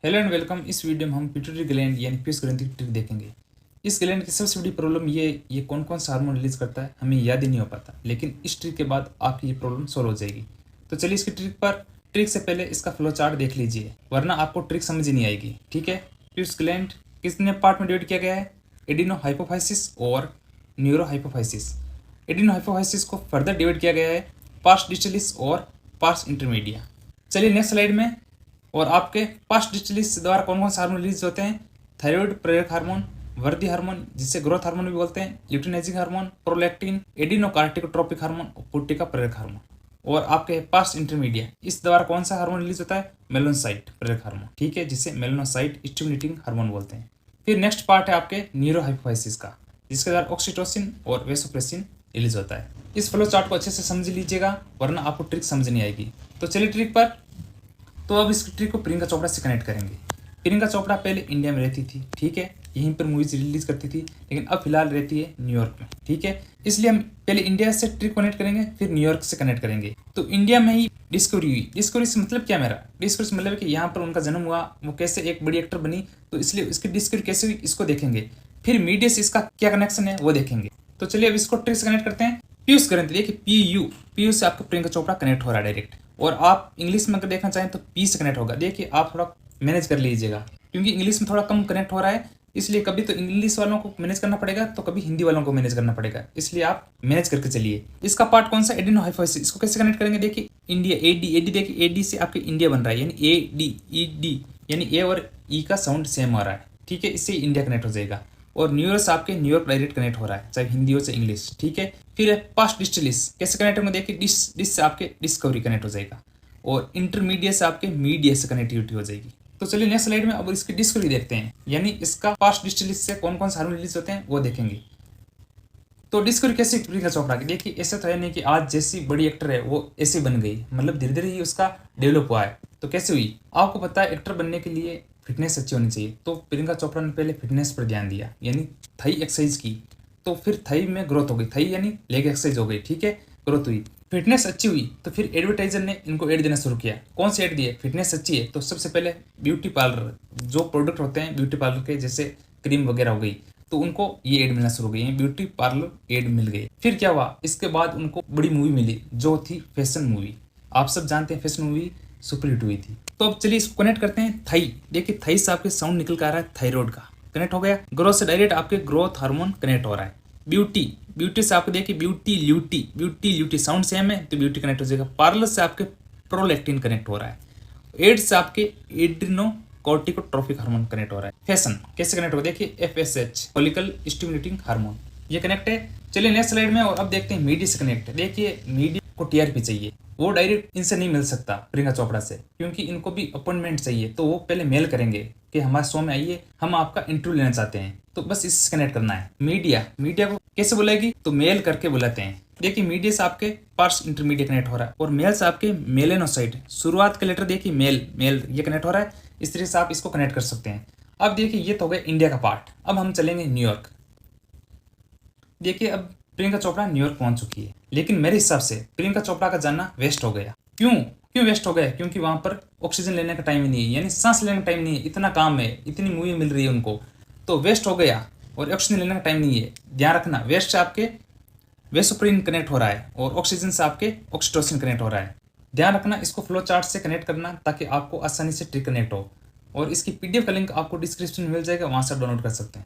Hello and welcome. इस video में हम पिट्यूटरी ग्लैंड यानी पीयूष ग्रंथि की ट्रिक देखेंगे। इस ग्लैंड की सबसे बड़ी प्रॉब्लम ये कौन कौन सा हार्मोन रिलीज करता है हमें याद ही नहीं हो पाता, लेकिन इस ट्रिक के बाद आपकी ये प्रॉब्लम सॉल्व हो जाएगी। तो चलिए इसकी ट्रिक से पहले इसका फ्लो चार्ट देख लीजिए, वरना आपको ट्रिक समझ ही नहीं आएगी। ठीक है, पीयूष ग्लैंड कितने पार्ट में डिवाइड किया गया है? एडिनो हाइपोफाइसिस और न्यूरो हाइपोफाइसिस। एडिनो हाइपोफाइसिस को फर्दर डिवाइड किया गया है पार्स डिस्टलिस और पार्स इंटरमीडिया। चलिए नेक्स्ट स्लाइड में। और आपके पास्ट डिस्टिलिस द्वारा कौन कौन से हार्मोन रिलीज होते हैं? थायराइड प्रेरक हार्मोन, वृद्धि हार्मोन जिसे ग्रोथ हार्मोन भी बोलते हैं, ल्यूटिनाइजिंग हार्मोन, प्रोलैक्टिन, एडिनोकार्टिकोट्रोपिक हार्मोन और पुट्टिका प्रेरक हार्मोन। और आपके पास्ट इंटरमीडिया इस द्वारा कौन सा हार्मोन रिलीज होता है? मेलानोसाइट प्रेरक हार्मोन, ठीक है, जिसे मेलानोसाइट स्टिमुलेटिंग हार्मोन बोलते हैं। फिर नेक्स्ट पार्ट है आपके न्यूरोहाइपोफाइसिस का, जिसके द्वारा ऑक्सीटोसिन और वेसोप्रेसिन रिलीज होता है। इस फ्लो चार्ट को अच्छे से समझ लीजिएगा, वरना आपको ट्रिक समझ नहीं आएगी। तो चलिए ट्रिक पर। तो अब इस ट्रिक को प्रियंका चोपड़ा से कनेक्ट करेंगे। प्रियंका चोपड़ा पहले इंडिया में रहती थी, ठीक है, यहीं पर मूवीज रिलीज करती थी, लेकिन अब फिलहाल रहती है न्यूयॉर्क में, ठीक है। इसलिए हम पहले इंडिया से ट्रिक कनेक्ट करेंगे, फिर न्यूयॉर्क से कनेक्ट करेंगे। तो इंडिया में ही डिस्कवरी हुई। डिस्कवरी से मतलब क्या? मेरा डिस्कवरी से मतलब कि यहाँ पर उनका जन्म हुआ, वो कैसे एक बड़ी एक्टर बनी, तो इसलिए इसकी डिस्कवरी कैसे हुई इसको देखेंगे। फिर मीडिया से इसका क्या कनेक्शन है वो देखेंगे। तो चलिए अब इसको ट्रिक से कनेक्ट करते हैं। पीयूष ग्रंथि, देखिए पीयू से आपका प्रियंका चोपड़ा कनेक्ट हो रहा है डायरेक्ट। और आप इंग्लिश में अगर देखना चाहें तो पी से कनेक्ट होगा। देखिए आप थोड़ा मैनेज कर लीजिएगा, क्योंकि इंग्लिश में थोड़ा कम कनेक्ट हो रहा है, इसलिए कभी तो इंग्लिश वालों को मैनेज करना पड़ेगा तो कभी हिंदी वालों को मैनेज करना पड़ेगा, इसलिए आप मैनेज करके चलिए। इसका पार्ट कौन सा? Adeno hypophysis. इसको कैसे कनेक्ट करेंगे? देखिए इंडिया, एडी देखिए, एडी से आपके इंडिया बन रहा है, यानी ए डी ई डी, यानी ए और ई का साउंड सेम आ रहा है, ठीक है, इससे इंडिया कनेक्ट हो जाएगा। और न्यूयॉर्क से आपके न्यूयॉर्क डायरेक्ट कनेक्ट हो रहा है, चाहे हिंदी हो चाहे इंग्लिश, ठीक है। फिर है पास्ट डिस्टिलिस, कैसे कनेक्ट होंगे? देखिए डिस से आपके डिस्कवरी कनेक्ट हो जाएगा, और इंटरमीडिएट से आपके मीडिया से कनेक्टिविटी हो जाएगी। तो चलिए नेक्स्ट स्लाइड में अब इसकी डिस्कवरी देखते हैं, यानी इसका पास्ट डिस्टिलिस से कौन कौन से हार्मोन रिलीज होते हैं वो देखेंगे। तो डिस्कवरी कैसे प्रियंका चोपड़ा की? देखिए ऐसा तो है नहीं कि आज जैसी बड़ी एक्टर है वो ऐसे बन गई, मतलब धीरे धीरे ही उसका डेवलप हुआ है। तो कैसे हुई? आपको पता है एक्टर बनने के लिए फिटनेस अच्छी होनी चाहिए, तो प्रियंका चोपड़ा ने पहले फिटनेस पर ध्यान दिया, यानी थाई एक्सरसाइज की। तो फिर थाई में ग्रोथ हो गई, थाई यानी लेग एक्सरसाइज हो गई, ठीक है, ग्रोथ हुई, फिटनेस अच्छी हुई। तो फिर एडवर्टाइजर ने इनको एड देना शुरू किया। कौन से एड दिए? फिटनेस अच्छी है तो सबसे पहले ब्यूटी पार्लर, जो प्रोडक्ट होते हैं ब्यूटी पार्लर के, जैसे क्रीम वगैरह हो गई, तो उनको ये एड मिलना शुरू हो गई, ब्यूटी पार्लर एड मिल गई। फिर क्या हुआ? इसके बाद उनको बड़ी मूवी मिली जो थी फैशन मूवी। आप सब जानते हैं फैशन मूवी सुपरहिट हुई थी। तो अब चलिए इसको कनेक्ट करते हैं। थाई, देखिए थाई से आपके साउंड निकल कर आ रहा है थायराइड का, कनेक्ट हो गया। ग्रोथ से डायरेक्ट आपके ग्रोथ हार्मोन कनेक्ट हो रहा है। ब्यूटी से आपको देखिए ब्यूटी ल्यूटी साउंड सेम है तो ब्यूटी कनेक्ट हो जाएगा। पार्लर से आपके प्रोलैक्टिन कनेक्ट हो रहा है। एड से आपके एड्रिनो कॉर्टिकोट्रोपिक हार्मोन कनेक्ट हो रहा है। फैशन कैसे कनेक्ट होगा? देखिए एफएसएच फॉलिकल स्टिमुलेटिंग हार्मोन, ये कनेक्ट है। चलिए नेक्स्ट स्लाइड में। और अब देखते हैं मीडिया से कनेक्ट। देखिए मीडिया को टीआरपी चाहिए, वो डायरेक्ट इनसे नहीं मिल सकता प्रियंका चोपड़ा से, क्योंकि इनको भी अपॉइंटमेंट चाहिए। तो वो पहले मेल करेंगे कि हमारे शो में आइए, हम आपका इंटरव्यू लेना चाहते हैं। तो बस इससे कनेक्ट करना है। मीडिया को कैसे बुलाएगी? तो मेल करके बुलाते हैं। देखिए मीडिया से आपके पार्स इंटरमीडिएट कनेक्ट हो रहा है, और मेल से आपके मेलेनोसाइट, शुरुआत का लेटर देखिए मेल ये कनेक्ट हो रहा है। इस तरीके से आप इसको कनेक्ट कर सकते हैं। अब देखिए ये तो हो गया इंडिया का पार्ट। अब हम चलेंगे न्यूयॉर्क। देखिए अब प्रियंका चोपड़ा न्यूयॉर्क पहुंच चुकी है, लेकिन मेरे हिसाब से प्रियंका चोपड़ा का जाना वेस्ट हो गया। क्यों वेस्ट हो गया? क्योंकि वहां पर ऑक्सीजन लेने का टाइम ही नहीं है, यानी सांस लेने का टाइम नहीं है। इतना काम है, इतनी मूवी मिल रही है उनको, तो वेस्ट हो गया। और ऑक्सीजन लेने का टाइम नहीं है, ध्यान रखना। वेस्ट से आपके वेसोप्रिन कनेक्ट हो रहा है, और ऑक्सीजन से आपके ऑक्सीटोसिन कनेक्ट हो रहा है। ध्यान रखना, इसको फ्लो चार्ट से कनेक्ट करना ताकि आपको आसानी से ट्रिक कनेक्ट हो। और इसकी पीडीएफ का लिंक आपको डिस्क्रिप्शन में मिल जाएगा, वहां से डाउनलोड कर सकते हैं।